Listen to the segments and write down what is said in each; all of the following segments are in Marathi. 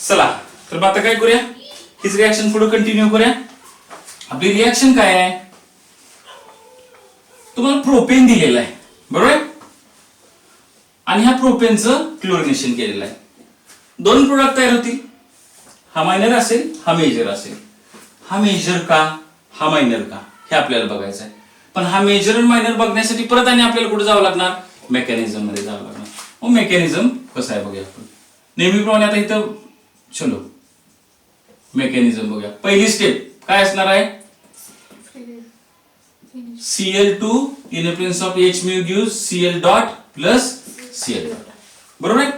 चला तर मग आता काय करूया, हीच रिॲक्शन पुढे कंटिन्यू करूया. आपली रिॲक्शन काय आहे, तुम्हाला प्रोपेन दिलेलं आहे बरोबर आहे, आणि ह्या प्रोपेनचं क्लोरिनेशन केलेलं आहे. दोन प्रोडक्ट तयार होतील, हा मायनर असेल हा मेजर असेल. हा मेजर का हा मायनर का हे आपल्याला बघायचं आहे. पण हा मेजर आणि मायनर बघण्यासाठी परत आणि आपल्याला कुठे जावं लागणार, मेकॅनिझम मध्ये जावं लागणार. मग मेकॅनिझम कसं आहे बघूया आपण. नेहमीप्रमाणे आता इथं चलो मेकॅनिझम बघूया. पहिली स्टेप काय असणार आहे, Cl2 in the presence of H mu gives Cl dot plus Cl dot. बरोबर आहे.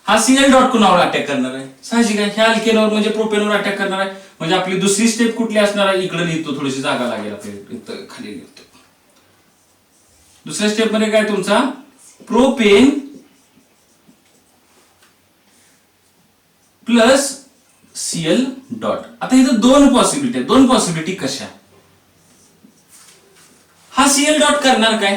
हा Cl डॉट कुणावर अटॅक करणार आहे, साहजिक आहे ह्या अल्केनवर म्हणजे प्रोपेनवर अटॅक करणार आहे. म्हणजे आपली दुसरी स्टेप कुठली असणार आहे, इकडे लिहितो, थोडीशी जागा लागेल आपल्याला, इथं खाली लिहितो. दुसऱ्या स्टेप मध्ये काय तुमचा प्रोपेन प्लस Cl डॉट. आता इथं दोन पॉसिबिलिटी आहेत. दोन पॉसिबिलिटी कशा, हा Cl डॉट करणार काय,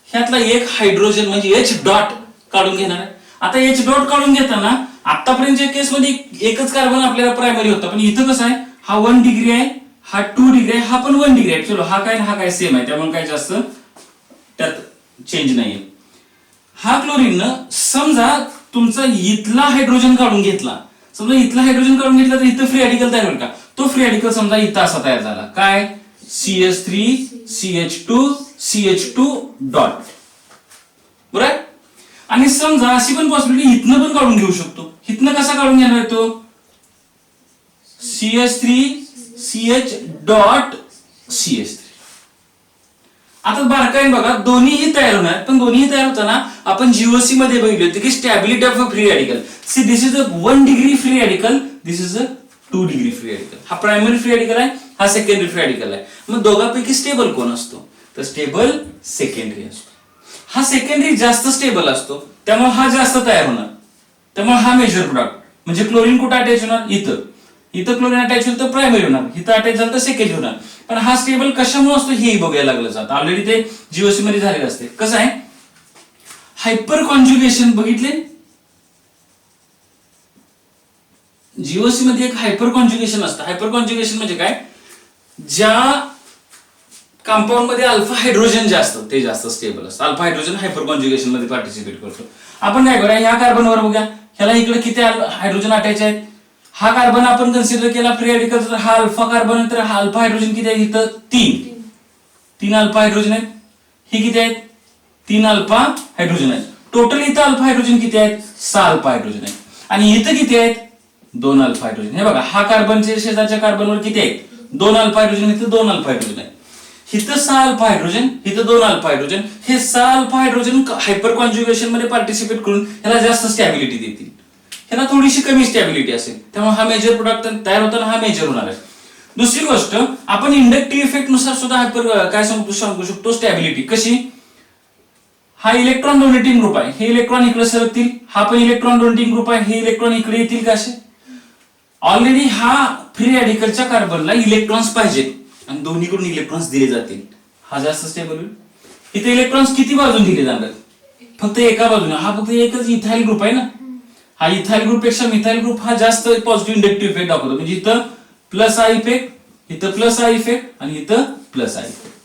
ह्यातला एक हायड्रोजन म्हणजे H डॉट काढून घेणार आहे. आता H डॉट काढून घेताना आतापर्यंतच्या केस मध्ये एकच कार्बन आपल्याला प्रायमरी होता, पण इथं कसं आहे, हा 1 डिग्री आहे, हा 2 डिग्री आहे, हा पण 1 डिग्री आहे. चलो हा काय सेम आहे, त्यामुळे काय जास्त त्यात चेंज नाहीये. हा क्लोरीन समजा तुमचा इथला हायड्रोजन काढून घेतला, समजा इथला हायड्रोजन काढून घेतला तर इथं फ्री रॅडिकल तयार होईल का, तो फ्री रॅडिकल समजा इथं असा तयार झाला, काय CH3 CH2 CH2 डॉट. बरोबर. आणि समजा अशी पण पॉसिबिलिटी इथनं पण काढून घेऊ शकतो. इथनं कसा काढून घेणार आहे तो, CH3 CH डॉट CH3. आता बारकाईने बघा, दोन्हीही तयार होणार, पण दोन्हीही तयार होताना आपण जीओसी मध्ये बघितले होते की stability of a free radical. See this is a 1 degree free radical, this is a 2 degree free radical. हा प्रायमरी फ्री रॅडिकल आहे, हा सेकंडरी फ्री रॅडिकल आहे. मग दोघांपैकी स्टेबल कोण असतो, तर स्टेबल सेकंडरी असतो. हा सेकंडरी जास्त स्टेबल असतो, त्यामुळे हा जास्त तयार होणार, त्यामुळे हा मेजर प्रोडक्ट. म्हणजे क्लोरीन कुठे अटॅच होणार, इथं. इथं क्लोरीन अटॅच होईल तर प्रायमरी होणार, इथं अटॅच झालं तर सेकंडरी होणार. पण हा स्टेबल कशामुळे असतो हेही बघायला लागलं जातं. ऑलरेडी ते जीओसी मध्ये झालेलं असते. कसं आहे, हायपर कॉन्ज्युगेशन बघितले, जीओसी मध्ये एक हायपर कॉन्ज्युगेशन असतं. हायपर कॉन्ज्युगेशन म्हणजे काय, ज्या कंपाऊंड मध्ये अल्फा हायड्रोजन जास्त ते जास्त स्टेबल असतं. अल्फा हायड्रोजन हायपर कॉन्ज्युगेशन मध्ये पार्टिसिपेट करतो. आपण काय करूया, ह्या कार्बनवर बघूया, ह्याला इकडे किती हायड्रोजन अटॅच आहेत. हा कार्बन आपण कन्सिडर केला फ्री रॅडिकल, तर हा अल्फा कार्बन, तर हा अल्फा हायड्रोजन किती आहे, इथं 3 अल्फा हायड्रोजन आहेत. हे किती आहेत, 3 अल्फा हायड्रोजन आहेत. टोटल इथं अल्फा हायड्रोजन किती आहेत, 6 अल्फा हायड्रोजन आहेत. आणि इथं किती आहेत, 2 अल्फा हायड्रोजन. हे बघा, हा कार्बनच्या शेजारच्या कार्बनवर किती आहेत, 2 अल्फा हायड्रोजन, इथं 2 अल्फा हायड्रोजन आहेत. इथं 6 अल्फा हायड्रोजन, इथं 2 अल्फा हायड्रोजन. हे 6 अल्फा हायड्रोजन हायपर कॉन्ज्युगेशन मध्ये पार्टिसिपेट करून ह्याला जास्त स्टॅबिलिटी देतील, ह्याला थोडीशी कमी स्टॅबिलिटी असेल. त्यामुळे हा मेजर प्रोडक्ट तयार होताना हा मेजर होणार आहे. दुसरी गोष्ट, आपण इंडक्टिव्ह इफेक्ट नुसार सुद्धा हायपर काय सांगू शकतो स्टॅबिलिटी कशी. हा इलेक्ट्रॉन डोनेटिंग ग्रुप आहे, हे इलेक्ट्रॉन इकडे सरकतील, हा पण इलेक्ट्रॉन डोनेटिंग ग्रुप आहे, हे इलेक्ट्रॉन इकडे येतील का असे. ऑलरेडी हा फ्री रॅडिकलच्या कार्बनला इलेक्ट्रॉन्स पाहिजेत आणि दोन्हीकडून इलेक्ट्रॉन्स दिले जातील, हा जास्त स्टेबल होईल. इथे इलेक्ट्रॉन्स किती बाजून दिले जाणार, फक्त एका बाजूने. हा फक्त एकच इथाइल ग्रुप आहे ना, हा इथाइल ग्रुप पेक्षा मिथाइल ग्रुप हा जास्त पॉझिटिव्ह इंडक्टिव्ह इफेक्ट दाखवतो. म्हणजे इथं प्लस आय इफेक्ट, इथं प्लस आय इफेक्ट आणि इथं प्लस आय इफेक्ट.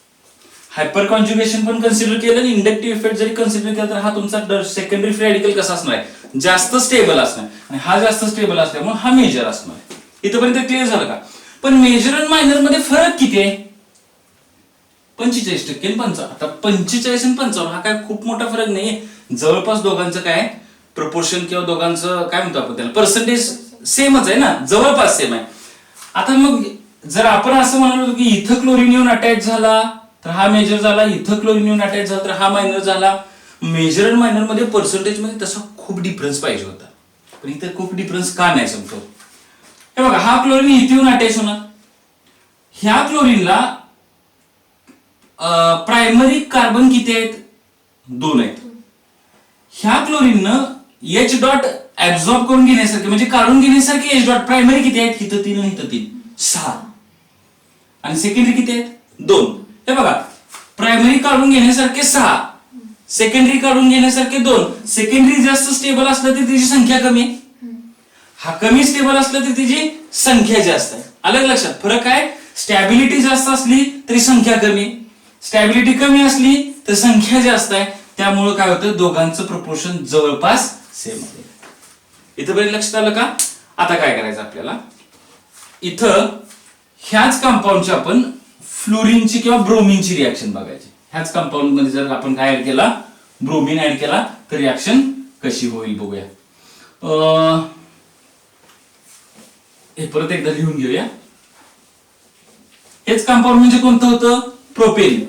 हायपर कॉन्ज्युगेशन पण कन्सिडर केलं आणि इंडक्टिव्ह इफेक्ट जरी कन्सिडर केला तर हा तुमचा सेकंडरी फ्री रॅडिकल कसा असणार आहे, जास्त स्टेबल असणार. आणि हा जास्त स्टेबल असल्यामुळे हा मेजर असणार. इथपर्यंत क्लिअर झालं का. पण मेजर आणि मायनर मध्ये फरक किती आहे, 45% आणि 55. आता 45 आणि 55 हा काय खूप मोठा फरक नाहीये. जवळपास दोघांचं काय प्रपोर्शन किंवा दोघांचं काय म्हणतो आपण त्याला पर्सेंटेज सेमच आहे ना, जवळपास सेम आहे. आता मग जर आपण असं म्हणालो की इथं क्लोरीन येऊन अटॅच झाला तर हा मेजर झाला, इथं क्लोरीन येऊन अटॅच झाला तर हा मायनर झाला. मेजर आणि मायनर मध्ये पर्सेंटेज मध्ये तसा खूप डिफरन्स पाहिजे होता, पण इथं खूप डिफरन्स का नाही सांगतो. हे बघा, हा क्लोरीन इथे येऊन अटॅच होणार, ह्या क्लोरीनला प्रायमरी कार्बन किती आहेत, 2 आहेत. ह्या क्लोरीननं H डॉट ऍब्झॉर्ब करून घेण्यासारखे म्हणजे काढून घेण्यासारखे H डॉट प्रायमरी किती आहेत, इथं 3 आणि इथं 3, 6. आणि सेकंडरी किती आहेत, 2. हे बघा, प्रायमरी काढून घेण्यासारखे 6, सेकंडरी काढून घेण्यासारखे 2. सेकंडरी जास्त स्टेबल असलं तर त्याची संख्या कमी आहे. हा कमी स्टेबल असला तरी त्याची संख्या जास्त आहे. आलं लक्षात? फरक काय? स्टॅबिलिटी जास्त असली तरी संख्या कमी, स्टॅबिलिटी कमी असली तर संख्या जास्त आहे. त्यामुळे काय होतं, दोघांचं प्रपोर्शन जवळपास सेम आहे. इथं बरं लक्षात आलं का? आता काय करायचं आपल्याला, इथं ह्याच कंपाऊंडची आपण फ्लोरीनची किंवा ब्रोमीनची रिॲक्शन बघायची. ह्याच कंपाऊंड मध्ये जर आपण काय ऍड केला, ब्रोमीन ऍड केला तर रिॲक्शन कशी होईल बघूया. हे परत एकदा लिहून घेऊया. हेच कंपाऊंड म्हणजे कोणतं होतं? प्रोपेन.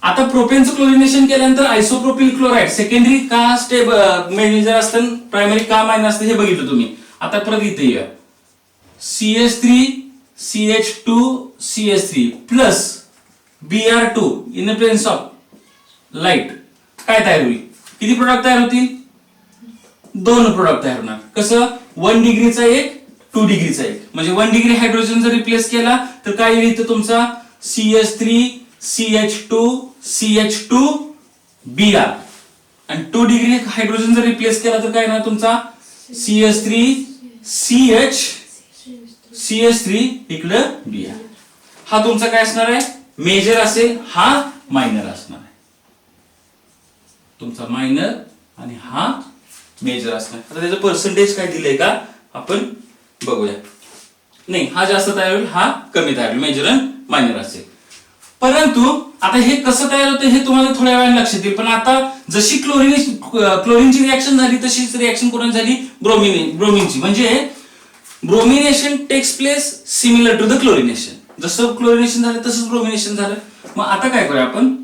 आता प्रोपेनचं क्लोरिनेशन केल्यानंतर आयसोप्रोपिल क्लोराइड सेकंडरी का स्टेबल मेजर असतं, प्रायमरी का मायनर असतं हे बघितलं तुम्ही. आता परत इथे येऊया. CH3 CH2 CH3 plus Br2 in presence of light काय तयार होईल? किती प्रोडक्ट तयार होतील? 2 प्रोडक्ट तयार होणार. कसं? 1 डिग्रीचा एक, 2 डिग्रीचा एक. म्हणजे 1 डिग्री हायड्रोजन जर रिप्लेस केला तर काय येईल इथं तुमचा CH3 CH2 CH2 Br. आणि 2 डिग्री हायड्रोजन जर रिप्लेस केला तर काय येणार तुमचा CH3 CH3 इकडं Br. हा तुमचा काय असणार आहे? मेजर असेल, हा मायनर असणार आहे. तुमचा मायनर आणि हा मेजर असणार. आता त्याचं पर्सेंटेज काय दिलंय का आपण बघूया. नाही, हा जास्त तयार होईल, हा कमी तयार होईल, मेजर आणि मायनर असेल. परंतु आता हे कसं तयार होतं हे तुम्हाला थोड्या वेळाने लक्षात येईल. पण आता जशी क्लोरीनची रिॲक्शन झाली तशीच रिॲक्शन कोणाची झाली? ब्रोमिनची. म्हणजे bromination takes place similar to the chlorination. जसं क्लोरिनेशन झालं तसंच ब्रोमिनेशन झालं. मग आता काय करूया आपण,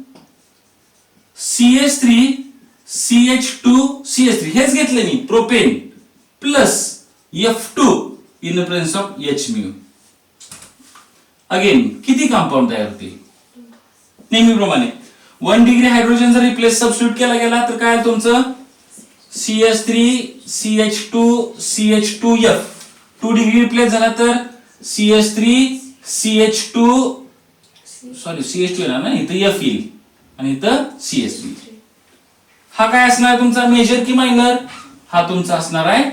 CH3 CH2 CH3 हेच घेतलं मी, propane plus F2 in the presence of Hµ. Again किती कंपाऊंड तयार होतील? नेहमीप्रमाणे 1 डिग्री हायड्रोजन जर रिप्लेस सबस्टिट्यूट केला गेला तर काय तुमचं CH3 CH2 CH2F. 2 degree replace झाला तर CH3 CH2 CH2 येणार ना, इथं F येईल आणि इथं CH3. हा काय असणार तुमचा, मेजर की मायनर? हा तुमचा असणार आहे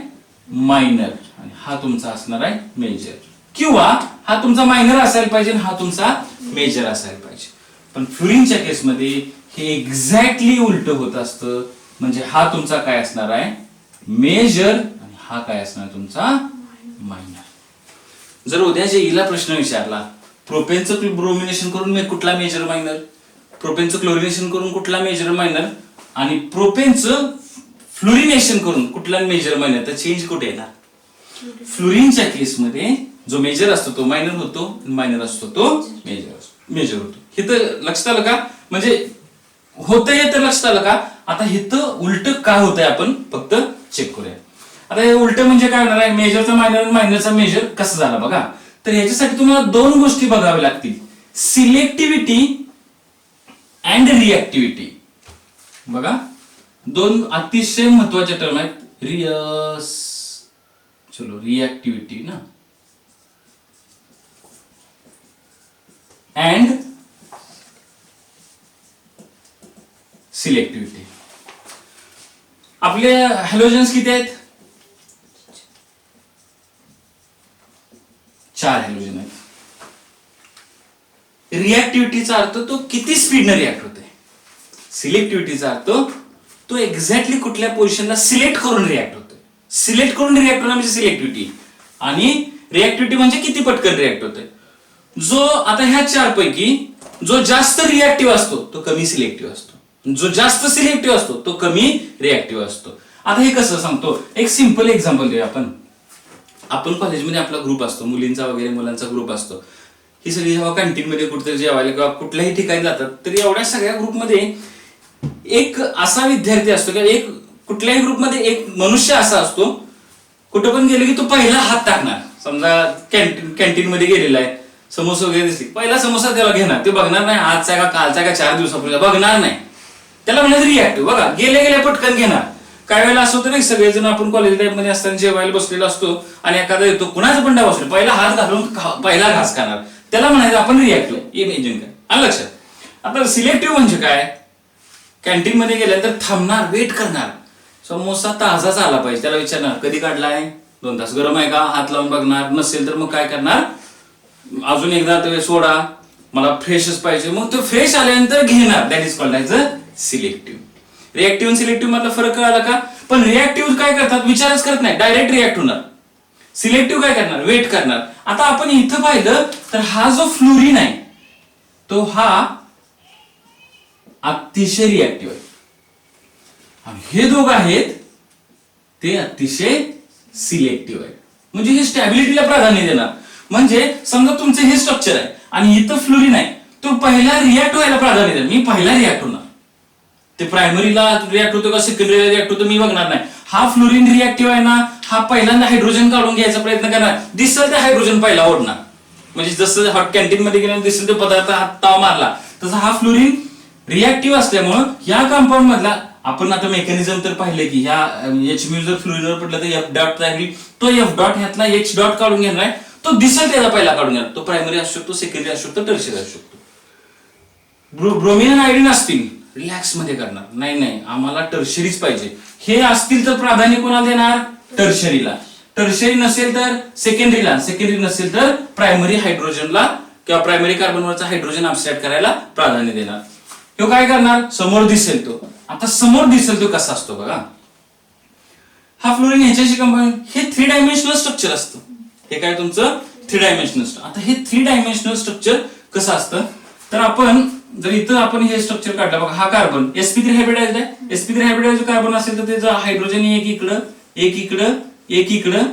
मायनर आणि हा तुमचा असणार आहे मेजर. किंवा हा तुमचा मायनर असायला पाहिजे आणि हा तुमचा मेजर असायला पाहिजे. पण फ्लोरीनच्या केसमध्ये हे एक्झॅक्टली उलट होत असतं. म्हणजे हा तुमचा काय असणार आहे? मेजर आणि हा काय असणार तुमचा मायनर. जर उद्या जेईला प्रश्न विचारला, प्रोपेनचं ब्रोमिनेशन करून मी कुठला मेजर मायनर, प्रोपेनचं क्लोरिनेशन करून कुठला मेजर मायनर आणि प्रोपेनचं फ्लोरिनेशन करून कुठला मेजर मायनर, तर चेंज कुठे येणार? फ्लोरीनच्या केसमध्ये जो मेजर असतो तो मायनर होतो, मायनर असतो तो मेजर होतो. हे तर लक्षात आलं का? म्हणजे होतंय तर लक्षात आलं का? आता इथं उलट काय होतंय आपण फक्त चेक करूया. आता हे उलट म्हणजे काय होणार आहे? मेजरचा मायनर आणि मायनरचा मेजर कसं झाला बघा. तर याच्यासाठी तुम्हाला 2 गोष्टी बघाव्या लागतील, सिलेक्टिव्हिटी अँड रिॲक्टिव्हिटी. बघा 2 अतिशय महत्वाच्या टर्म आहेत. रिॲक्टिव्हिटी ना अँड सिलेक्टिव्हिटी. आपले हॅलोजन्स किती आहेत? 4 हॅलोजन आहेत. रिॲक्टिव्हिटीचा अर्थ तो किती स्पीडने रिॲक्ट होते. सिलेक्टिव्हिटीचा अर्थ तो एक्झॅक्टली कुठल्या पोझिशनला सिलेक्ट करून रिॲक्ट होतोय. सिलेक्ट करून रिॲक्ट होणं म्हणजे सिलेक्टिव्हिटी. आणि रिॲक्टिव्हिटी म्हणजे किती पटकन रिॲक्ट होतोय. जो आता ह्या 4 पैकी जो जास्त रिॲक्टिव्ह असतो तो कमी सिलेक्टिव्ह असतो, जो जास्त सिलेक्टिव्ह असतो तो कमी रिॲक्टिव्ह असतो. आता हे कसं सांगतो, एक सिंपल एक्झाम्पल देऊया आपण. आपण कॉलेजमध्ये आपला ग्रुप असतो, मुलींचा वगैरे मुलांचा ग्रुप असतो. ही सगळी जेव्हा कॅन्टीन मध्ये कुठेतरी जेवायला किंवा कुठल्याही ठिकाणी जातात तर एवढ्या सगळ्या ग्रुपमध्ये एक असा विद्यार्थी असतो किंवा एक कुठल्याही ग्रुपमध्ये एक मनुष्य असा असतो, कुठं पण गेले की तो पहिला हात टाकणार. समजा कॅन्टीन मध्ये गेलेला आहे, समोसा वगैरे दिसली, पहिला समोसा त्याला घेणार. ते बघणार नाही आजचा का कालचा का 4 दिवसापूर्वी, बघणार नाही. त्याला म्हणायचं रिॲक्टिव्ह. बघा गेल्या गेल्या पटकन घेणार. काय वेळेला असं होतं नाही, सगळेजण आपण कॉलेज लाईफ मध्ये असताना जेवायला बसलेलो असतो आणि एखादा येतो कुणाचा पण डाव असतो, पहिला हात घालून पहिला घास खाणार. त्याला म्हणायचं आपण रिॲक्टिव्ह. इमेजिन काय आलं लक्षात. आता सिलेक्टिव्ह म्हणजे काय, कॅन्टीन मध्ये गेल्यानंतर थांबणार, वेट करणार. समोसा ताजाच आला पाहिजे, त्याला विचारणार कधी काढलाय, 2 तास गरम आहे का हात लावून बघणार, नसेल तर मग काय करणार, अजून एकदा ते सोडा, मला फ्रेशच पाहिजे, मग तो फ्रेश आल्यानंतर घेणार. That is called as a selective. Reactive आणि सिलेक्टिव्ह मधला फरक कळाला का? पण रिएक्टिव्ह काय करतात, विचारच करत नाही, डायरेक्ट रिएक्ट होणार. सिलेक्टिव्ह काय करणार, वेट करणार. आता आपण इथं पाहिलं तर हा जो फ्लोरीन आहे तो हा अतिशय रिएक्टिव्ह आहे आणि हे दोघं आहेत ते अतिशय सिलेक्टिव्ह आहे. म्हणजे हे स्टॅबिलिटीला प्राधान्य देणार. म्हणजे समजा तुमचं हे स्ट्रक्चर आहे आणि इथं फ्लोरीन आहे, तो पहिला रिॲक्ट व्हायला प्राधान्य देणार. मी पहिला रिॲक्ट होणार. ते प्रायमरीला रिॲक्ट होतो का सेकंडरीला रिॲक्ट होतो मी बघणार नाही. हा फ्लोरीन रिॲक्टिव्ह आहे ना, हा पहिल्यांदा हायड्रोजन काढून घ्यायचा प्रयत्न करणार. दिसेल ते हायड्रोजन पहिला ओढणार. म्हणजे जसं हॉट कॅन्टीन मध्ये गेल्यावर दिसेल ते पदार्थ हात ताव मारला, तसं हा फ्लोरीन रिॲक्टिव्ह असल्यामुळं या कंपाऊंड मधला आपण आता मेकॅनिझम तर पाहिले की ह्या एच म्यू जर फ्लोरीनवर पडला तर एफ डॉट तयारी, तो एफ डॉट ह्यातला एच डॉट काढून घेणार आहे. तो दिसेल त्याचा पहिला काढून घेणार. तो प्रायमरी असू शकतो, सेकंडरी असू शकतो, टर्शियरी असू शकतो. ब्रोमिन आणि आयोडीन असतील रिलॅक्स मध्ये करणार, नाही आम्हाला टर्शियरीच पाहिजे, हे असतील तर प्राधान्य कोणाला देणार, टर्शियरीला. टर्शियरी नसेल तर सेकंडरीला, सेकंडरी नसेल तर प्रायमरी हायड्रोजनला किंवा प्रायमरी कार्बनवरचा हायड्रोजन अपसेट करायला प्राधान्य देणार. तो काय करणार, समोर दिसेल तो. आता समोर दिसेल तो कसा असतो बघा. हा फ्लोरीन ह्याच्याशी कंबाईन, हे 3 डायमेन्शनल स्ट्रक्चर असतं. हे काय तुमचं 3 डायमेन्शनल. आता हे 3 डायमेन्शनल स्ट्रक्चर कसं असतं, तर आपण जर इथं आपण हे स्ट्रक्चर काढलं बघा, हा कार्बन sp3 हायब्रिडाइज्ड आहे. sp3 हायब्रिडाइज्ड कार्बन असेल तर त्याचं हायड्रोजन एक इकडं, एक इकडं, एक इकडं,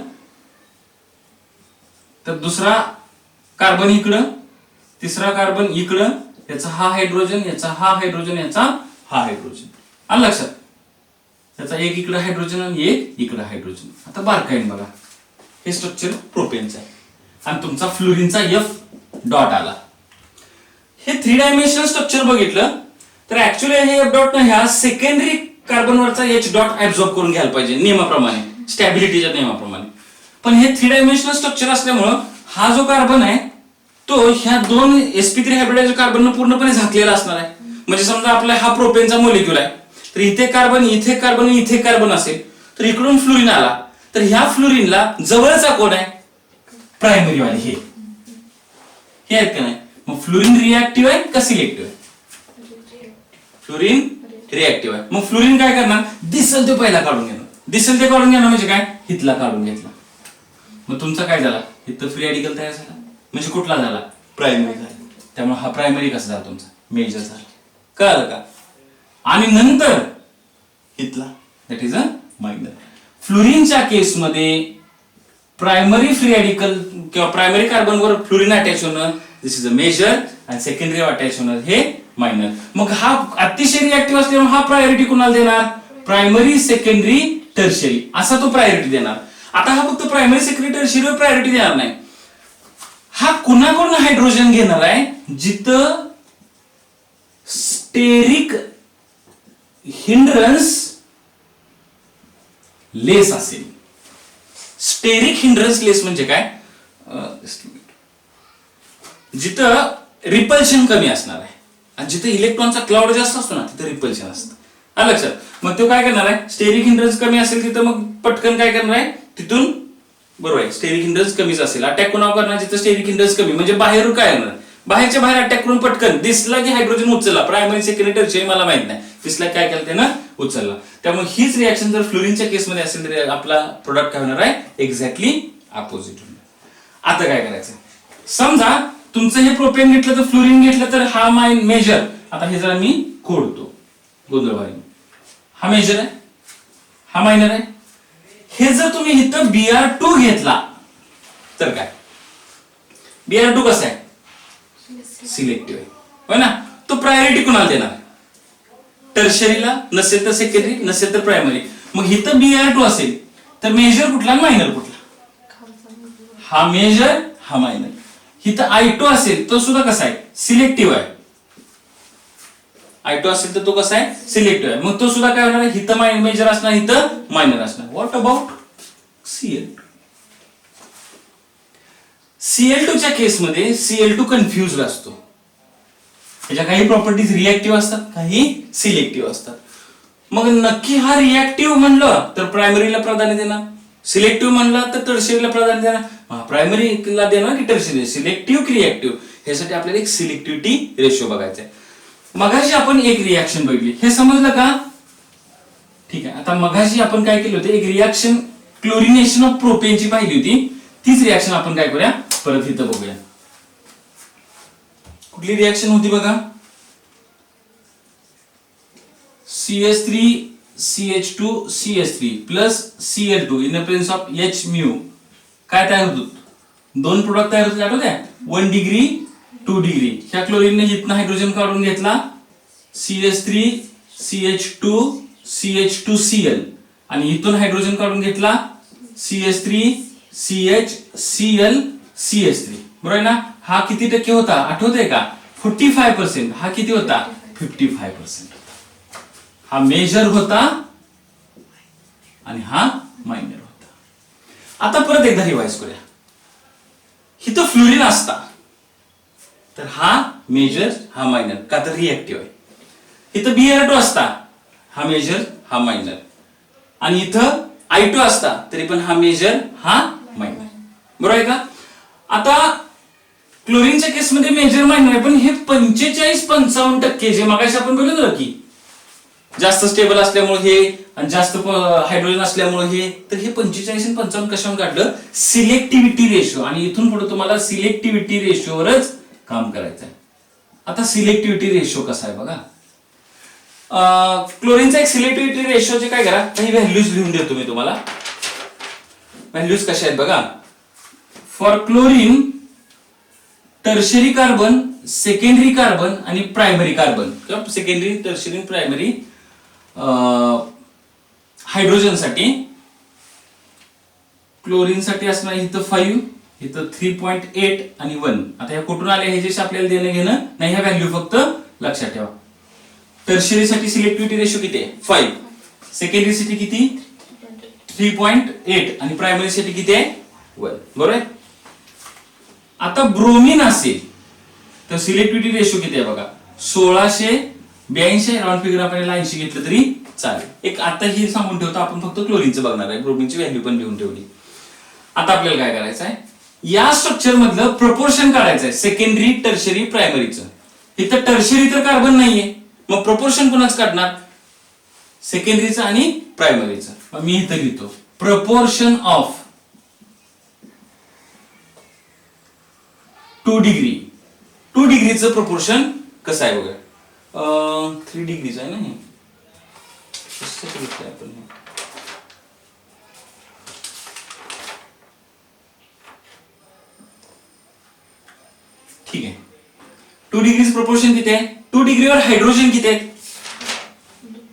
तर दुसरा कार्बन इकडं, तिसरा कार्बन इकडं, याचा हा हायड्रोजन, याचा हा हायड्रोजन, याचा हा हायड्रोजन. आलं लक्षात? त्याचा एक इकडं हायड्रोजन आणि एक इकडं हायड्रोजन. आता बारकाईन बघा, हे स्ट्रक्चर प्रोपेनचं आहे आणि तुमचा फ्लोरीनचा एफ डॉट आला. हे 3 डायमेन्शनल स्ट्रक्चर बघितलं तर ऍक्च्युअली हे एफ डॉट न ह्या सेकंडरी कार्बनवरचा एच डॉट ऍब्झॉर्ब करून घ्यायला पाहिजे नियमाप्रमाणे, स्टॅबिलिटीच्या नियमाप्रमाणे. पण हे 3 डायमेन्शनल स्ट्रक्चर असल्यामुळं हा जो कार्बन आहे तो ह्या 2 sp3 हायब्रिडाइज्ड कार्बन पूर्णपणे झाकलेला असणार आहे. म्हणजे समजा आपला हा प्रोपेनचा मोलिक्यूल आहे, तर इथे कार्बन, इथे कार्बन, इथे कार्बन असेल, तर इकडून फ्लोरीन आला, तर ह्या फ्लोरीनला जवळचा कोण आहे, प्रायमरी वाले हे आहेत का नाही. मग फ्लोरीन रिॲक्टिव्ह आहे का सिलेक्टिव्ह आहे, फ्लोरीन रिॲक्टिव्ह आहे. मग फ्लोरीन काय करणार, दिसेल ते पहिला काढून घेणार. दिसेल ते काढून घेणार म्हणजे काय, हितला काढून घेतला. मग तुमचा काय झाला, इथं फ्री रॅडिकल तयार झाला, म्हणजे कुठला झाला, प्रायमरी झाला. त्यामुळे हा प्रायमरी कसा झाला तुमचा, मेजर झाला. कळलं का? आणि नंतर इथला दॅट इज अ मायनर. फ्लोरीनच्या केसमध्ये प्रायमरी फ्री रॅडिकल किंवा प्रायमरी कार्बनवर फ्लोरीन अटॅच होणं दिस इज अ मेजर आणि सेकंडरी अटॅच होणं हे मायनर. मग हा अतिशय रिॲक्टिव्ह असल्यामुळे हा प्रायोरिटी कोणाला देणार, प्रायमरी, सेकंडरी, टर्शियरी असा तो प्रायोरिटी देणार. आता हा फक्त प्रायमरी, सेकंडरी, टर्शियरीवर प्रायोरिटी देणार नाही. हा कुणाकडून हायड्रोजन घेणार आहे, जिथं स्टेरिक हिंड्रन्स लेस असेल. स्टेरिक हिंड्रन्स लेस म्हणजे काय, जिथं रिपल्शन कमी असणार आहे आणि जिथे इलेक्ट्रॉनचा क्लाउड जास्त असतो ना तिथे रिपल्शन असतं. आलं लक्षात? मग तो काय करणार आहे, स्टेरिक हिंड्रन्स कमी असेल तिथं मग पटकन काय करणार आहे, तिथून बरोबर आहे स्टेरिक हिंड्रन्स कमीच असेल, अटॅक कोणावर करणार जिथं स्टेरिक हिंड्रन्स कमी, म्हणजे बाहेरून काय येणार, बाहेरच्या बाहेर अटॅक करून पटकन दिसला की हायड्रोजन उचलला, प्रायमरी, सेकंडरी, टर्शियरी मला माहित नाही, दिसला काय केलं त्यानं उचलला. त्यामुळे हीच रिॲक्शन जर फ्लोरीनच्या केसमध्ये असेल तर आपला प्रोडक्ट काय होणार आहे, एक्झॅक्टली अपोजिट होणार. आता काय करायचं, समजा तुमचं हे प्रोपेन घेतलं तर फ्लोरीन घेतलं तर हा मेजर. आता हे जरा मी खोडतो गोंधळवाणी, हा मेजर आहे, हा मायनर आहे. हे जर तुम्ही इथं Br2 घेतला तर काय, Br2 कसा आहे, सिलेक्टिव्ह आहे, होय ना. तो प्रायोरिटी कोणाला देणार, टर्शियरीला, नसेल तर सेकंडरी, नसेल तर प्रायमरी. मग इथं Br2 असेल तर मेजर कुठला, मायनर कुठला, हा मेजर, हा मायनर. इथं I2 असेल तो सुद्धा कसा आहे, सिलेक्टिव्ह आहे. I2 असेल तर तो कसा आहे, सिलेक्टिव्ह आहे. मग तो सुद्धा काय होणार आहे, इथं मेजर असणार, इथं मायनर असणार. What about Cl2? Cl2 च्या केसमध्ये Cl2 कन्फ्युज्ड असतो. त्याच्या काही प्रॉपर्टीज रिॲक्टिव्ह असतात, काही सिलेक्टिव्ह असतात. मग नक्की हा रिॲक्टिव्ह म्हणलं तर प्रायमरीला प्राधान्य देणार, सिलेक्टिव्ह म्हणला तर टर्शरीला प्राधान्य देणार, प्रायमरीला देणार की टर्शरी, सिलेक्टिव्ह की रिएक्टिव्ह, ह्यासाठी आपल्याला एक सिलेक्टिव्हिटी रेशो बघायचा आहे. मगाशी आपण एक रिॲक्शन बघितली, हे समजलं का? ठीक आहे. आता मगाशी आपण काय केलं होतं, एक रिॲक्शन क्लोरिनेशन ऑफ प्रोपेनची पाहिली होती, तीच रिॲक्शन आपण काय करूया परत इथं बघूया. कुठली रिॲक्शन होती बघा, CH3CH2CH3 plus Cl2 in the presence of H mu काय तयार होतो, दोन प्रोडक्ट तयार होते आठवत आहे, 1 डिग्री 2 डिग्री. ह्या क्लोरीनने इथनं हायड्रोजन काढून घेतला, CH3CH2CH2Cl, आणि इथून हायड्रोजन काढून घेतला CH3CHClCH3. बरोबर आहे ना? हा किती टक्के होता आठवतंय का? 45%. हा किती होता? 55%. हा मेजर होता आणि हा मायनर होता. आता परत एकदा रिवाइज करूया. इथं फ्लोरीन असता तर हा मेजर हा मायनर, का तर रिएक्टिव्ह आहे. इथं Br2 असता, हा मेजर हा मायनर, आणि इथं I2 असता तरी पण हा मेजर हा मायनर. बरोबर आहे का? आता क्लोरीनच्या केसमध्ये मेजर मायनर आहे, पण हे 45-55% जे मगाशी आपण बोललो ना की जास्त स्टेबल असल्यामुळे हे आणि जास्त हायड्रोजन असल्यामुळे हे, तर हे 45 आणि 55 कशावर काढलं? सिलेक्टिव्हिटी रेशो. आणि इथून पुढे तुम्हाला सिलेक्टिव्हिटी रेशोवरच काम करायचं आहे. आता सिलेक्टिव्हिटी रेशो कसा आहे बघा. क्लोरीनचा एक सिलेक्टिव्हिटी रेशोचे काय करा, काही व्हॅल्यूज लिहून देतो मी तुम्हाला. व्हॅल्यूज कशा आहेत बघा. For chlorine tertiary carbon, secondary carbon आणि प्रायमरी कार्बन, किंवा सेकंडरी टर्शरी प्रायमरी हायड्रोजन साठी, क्लोरीन साठी असणार इथं 5, इथं 3.8 आणि 1. आता ह्या कुठून आले ह्याच्याशी आपल्याला देणं घेणं नाही, ह्या व्हॅल्यू फक्त लक्षात ठेवा. टर्शरी साठी सिलेक्टिव्हिटी रेशो किती आहे? 5. सेकंडरी साठी किती? 3.8 आणि प्रायमरी साठी किती आहे? 1. बरोबर आहे. आता ब्रोमीन असेल तर सिलेक्टिव्हिटी रेशो किती आहे बघा, 1682. राऊंड फिगर आपल्याला 80 घेतलं तरी चालेल. एक आता हे सांगून ठेवतो, आपण फक्त क्लोरीनचं बघणार आहे, ब्रोमीनची व्हॅल्यू पण लिहून ठेवली. आता आपल्याला काय करायचं आहे, या स्ट्रक्चर मधलं प्रपोर्शन काढायचं आहे, सेकंडरी टर्शरी प्रायमरीचं. इथं टर्शरी तर कार्बन नाहीये, मग प्रपोर्शन कोणाच काढणार? सेकंडरीचं आणि प्रायमरीचं. मी इथं लिहितो प्रपोर्शन ऑफ 2 डिग्री. 2 डिग्रीचं प्रपोर्शन कसं आहे बघा. 3 डिग्रीचं आहे ना हे, आपण ठीक आहे. 2 डिग्रीचं प्रपोर्शन किती आहे? 2 डिग्रीवर हायड्रोजन किती आहेत?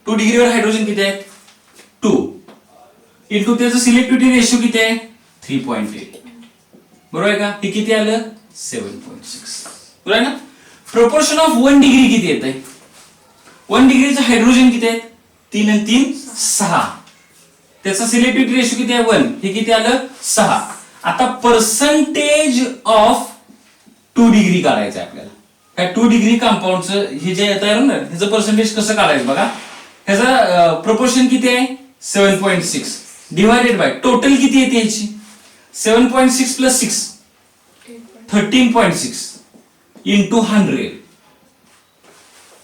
2 डिग्रीवर हायड्रोजन किती आहेत? 2 इंटू त्याचं सिलेक्टिव्हिटी रेशो किती आहे? 3.8. बरोबर आहे का? हे किती आलं? 7.6. बरोबर आहे ना? प्रपोर्शन ऑफ 1 डिग्री किती येत आहे? 1 डिग्रीचं हायड्रोजन किती आहेत? 3 आणि 3 6. त्याचा सिलेक्टिव्हिटी रेशो किती आहे? 1. हे किती आलं? 6. आता पर्सेंटेज ऑफ 2 डिग्री काढायचं आहे आपल्याला. ह्या 2 डिग्री कंपाऊंडचं हे जे येत आहे ना, ह्याचं पर्सेंटेज कसं काढायचं बघा. ह्याचा प्रपोर्शन किती आहे? 7.6 डिवायडेड बाय टोटल किती येते ह्याची? 7.6 प्लस 6 13.6 इंटू 100.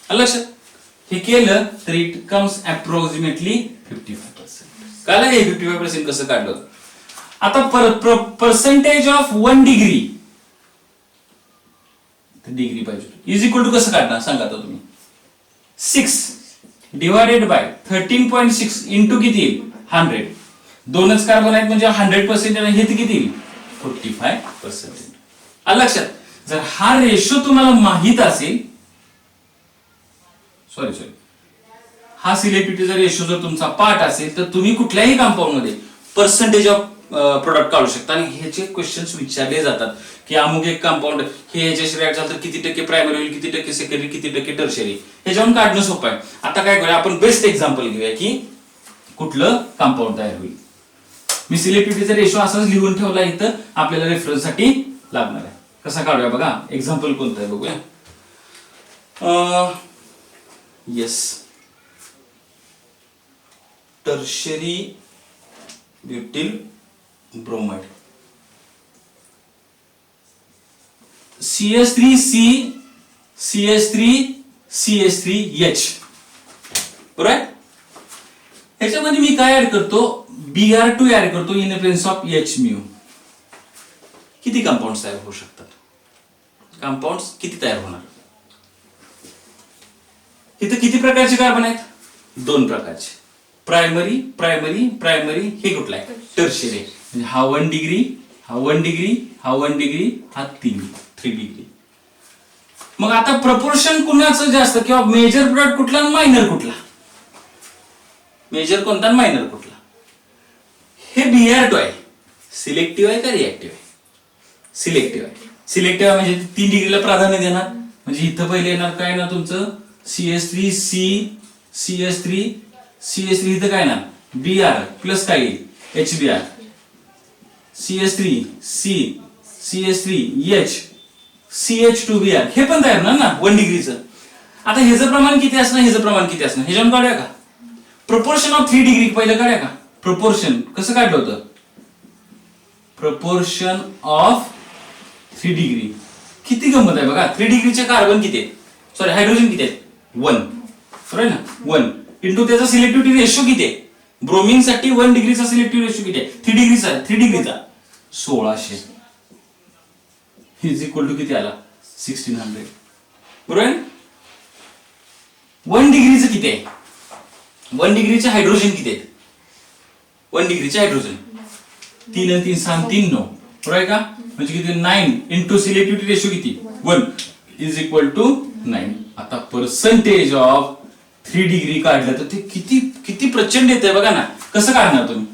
लक्षात हे केलं तर इट कम्स अप्रॉक्सिमेटली 55%. काय हे 55% कसं काढलं? आता पर्सेंटेज ऑफ 1 डिग्री, डिग्री पाहिजे इज इक्वल टू कसं काढणार सांगा आता तुम्ही. 6 डिवायडेड बाय 13.6 इंटू किती येईल? 100. दोनच कार्बन आहेत म्हणजे 100% आणि हे किती येईल? 45%. आलं लक्षात? जर हा रेशो तुम्हाला माहित असेल, सॉरी हा सिलेक्टिव्हिटीचा रेशो जर तुमचा पार्ट असेल तर तुम्ही कुठल्याही कंपाऊंड मध्ये पर्सेंटेज ऑफ प्रोडक्ट काढू शकता. आणि ह्याचे क्वेश्चन्स विचारले जातात की अमुक एक कंपाऊंड हे ह्याच्याशी रिॲक्ट झालं तर किती टक्के प्रायमरी होईल, किती टक्के सेकंडरी, किती टक्के टर्शरी. ह्याच्यावरून काढणं सोपं आहे. आता काय करूया आपण, बेस्ट एक्झाम्पल घेऊया की कुठलं कंपाऊंड तयार होईल. मी सिलेक्टिव्हिटीचा रेशो असाच लिहून ठेवला इथं, आपल्याला रेफरन्स साठी लागणार आहे. कसा काढूया बघा. एक्झाम्पल कोणतं आहे बघूया. Yes, tertiary ब्युटिल bromide. CH3C CH3CH3H बरोबर आहे. ह्याच्यामध्ये मी काय ऍड करतो, Br2 ऍड करतो in presence of H mu. किती कंपाऊंड तयार होऊ शकतात, कंपाऊंड किती तयार होणार. इथं किती प्रकारचे कार्बन आहेत, 2 प्रकारचे, प्रायमरी प्रायमरी प्रायमरी. हे कुठला आहे, टर्शियरी. म्हणजे हा 1 डिग्री, हा 1 डिग्री, हा 1 डिग्री, हा 3 डिग्री. मग आता प्रपोर्शन कुणाचं जास्त किंवा मेजर प्रोडक्ट कुठला आणि मायनर कुठला, मेजर कोणता आणि मायनर कुठला. हे Br2 आहे, सिलेक्टिव्ह आहे का रिएक्टिव्ह आहे, सिलेक्टिव्ह आहे. सिलेक्टिव्ह आहे म्हणजे 3 डिग्रीला प्राधान्य देणार. म्हणजे इथं पहिले येणार काय ना तुमचं CH3C CH3 इथं काय ना Br प्लस काय येईल HBr, CH3C CH3H CH2Br. हे पण तयार होणार ना 1 डिग्रीचं. आता ह्याचं प्रमाण किती असणार, ह्याचं प्रमाण किती असणार, ह्याच्यावर काढूया का. प्रपोर्शन ऑफ 3 डिग्री पहिलं काढूया का. प्रपोर्शन कसं काढलं होतं, प्रपोर्शन ऑफ 3 डिग्री. किती गंमत आहे बघा. 3 डिग्रीचे कार्बन किती आहेत, सॉरी हायड्रोजन किती आहेत, 1 बरोबर ना. 1 इंटू त्याचा सिलेक्टिव्हिटी रेशो किती आहे, ब्रोमिन साठी 1 डिग्रीचा सिलेक्टिव्ह रेशो किती आहे, 3 डिग्रीचा 1600 इज इक्वल टू किती आला 1600 बरोबर. 1 डिग्रीचं किती आहे, 1 डिग्रीचे हायड्रोजन किती आहेत, 1 डिग्रीचे हायड्रोजन 3 आणि 3 6 3 9 बरोबर आहे का. म्हणजे किती 9 इंटू सिलेक्टिव्हिटी रेशो किती 1 इज इक्वल टू 9. आता पर्सेंटेज ऑफ 3 डिग्री काढलं तर ते किती किती प्रचंड येते बघा ना. कसं काढणार तुम्ही,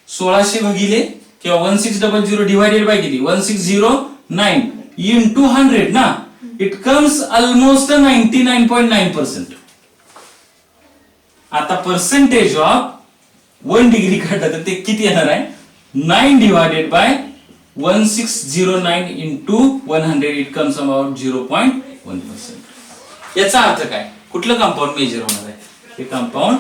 1600 भागिले किंवा 1600 डिवाइडेड बाय किती 1609 इंटू 100 ना. It comes almost 99.9%. आता पर्सेंटेज ऑफ 1 डिग्री काढलं तर ते किती येणार आहे 9 divided by 1609 into 100 it comes about 0.1%. याचा अर्थ काय, कुठलं कंपाऊंड मेजर होणार आहे, हे कंपाऊंड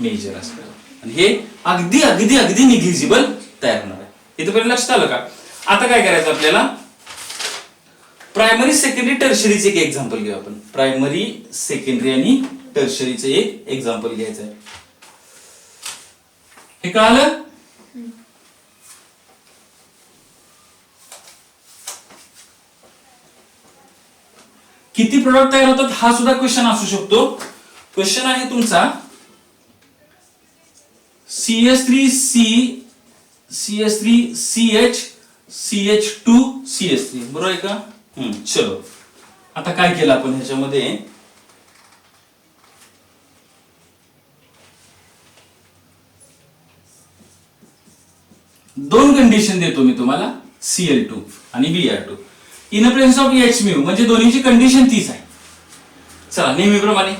मेजर असणार आणि हे अगदी अगदी अगदी निग्लिजिबल तयार होणार आहे. इथपर्यंत लक्षात आलं का. आता काय करायचं आपल्याला, प्रायमरी सेकंडरी टर्शरीचे एक एक्झाम्पल घेऊ आपण. प्रायमरी सेकंडरी आणि टर्शरीचे एक एक्झाम्पल घ्यायचं आहे. हे कळालं. किती प्रोडक्ट तयार होतात हा सुद्धा क्वेश्चन असू शकतो. क्वेश्चन आहे तुमचा CH3C CH3CH CH2CH3 बरोबर आहे का. चलो आता काय केलं आपण ह्याच्यामध्ये, दोन कंडिशन देतो मी तुम्हाला Cl2 आणि Br2 in presence of H mu. म्हणजे दोन्हीची कंडिशन तीच आहे. चला नेहमीप्रमाणे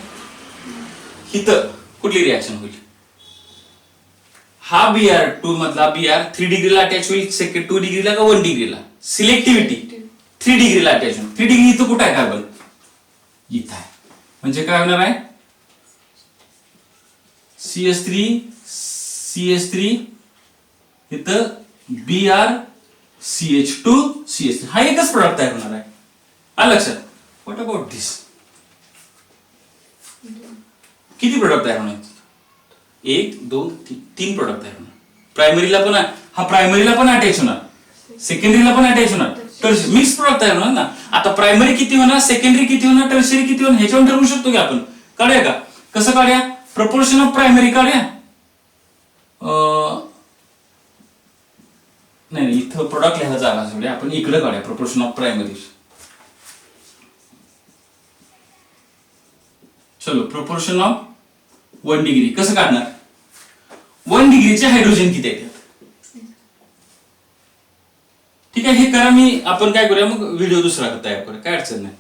इथं कुठली रिएक्शन होईल, हा Br2 मधला Br 3 डिग्रीला अटॅच होईल, सेकंड 2 डिग्रीला का 1 डिग्रीला, सिलेक्टिव्हिटी 3 डिग्रीला अटॅच होईल. 3 डिग्री इथं कुठं आहे कार्बन, इथं आहे. म्हणजे काय होणार आहे CH3 इथं Br CH2 CH3 हा एकच प्रोडक्ट तयार होणार आहे. आलं लक्षात. व्हॉट अबाउट दिस, किती प्रोडक्ट तयार होणार, 1 2 3 प्रोडक्ट तयार होणार. प्रायमरीला पण हा प्रायमरीला पण अटॅच होणार, सेकंडरीला पण अटॅच होणार, तर मिक्स प्रोडक्ट तयार होणार ना. आता प्रायमरी किती होणार, सेकंडरी किती होणार, टर्शियरी किती होणार, ह्याच्यावर ठरवू शकतो की आपण. काढूया का, कसं काढूया, प्रपोर्शन ऑफ प्रायमरी काढूया. नाही इथं प्रोडक्ट लिहायला जागा सोडूया, आपण इकडे काढूया प्रपोर्शन ऑफ प्रायमरी. चलो प्रोपोर्शन ऑफ 1 डिग्री कसं काढणार, 1 डिग्रीचे हायड्रोजन किती आहेत. ठीक आहे, हे करा. मी आपण काय करूया मग व्हिडिओ दुसरा तयार करूया, काय अडचण नाही.